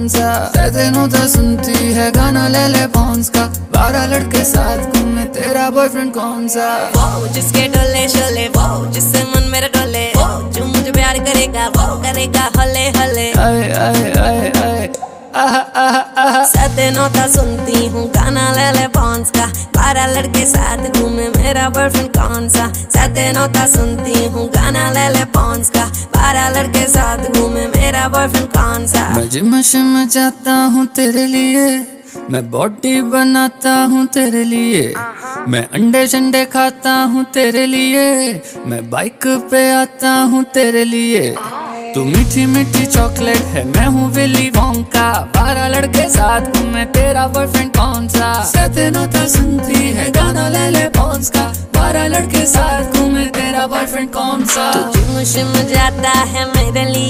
सा दिनों तो सुनती है गाना ले ले पॉन्स का, 12 लड़के साथ घूमे तेरा बॉयफ्रेंड कौन सा? वो जिसके डोले शोले, वो जिससे मन मेरा डोले, वो जो मुझे प्यार करेगा वो करेगा हले हले। आए आए आए आए आहा आहा आहा। सते नौता सुनती हूँ गाना ले ले पॉन्स का, 12 लड़के साथ घूमे मेरा बॉयफ्रेंड कौन सा? सते नौता सुनती हूँ गाना ले ले पॉन्स का, 12 लड़के साथ घूमे मेरा बॉयफ्रेंड कौन सा? मैं जिम शिम जाता हूँ तेरे लिए, मैं बॉडी बनाता हूँ तेरे लिए, मैं अंडे शंडे खाता हूँ तेरे लिए, मैं बाइक पे आता हूँ तेरे लिए। तू मीठी मीठी चॉकलेट है, मैं हूँ विली वोंका, 12 लड़के साथ मैं तेरा बॉयफ्रेंड कौन सा? सते नौता सुनती है गाना ले ले पॉन्स का, 12 लड़के साथ घूमे तेरा बॉयफ्रेंड कौन सा? तू जिम शिम जाता है मेरे लिए,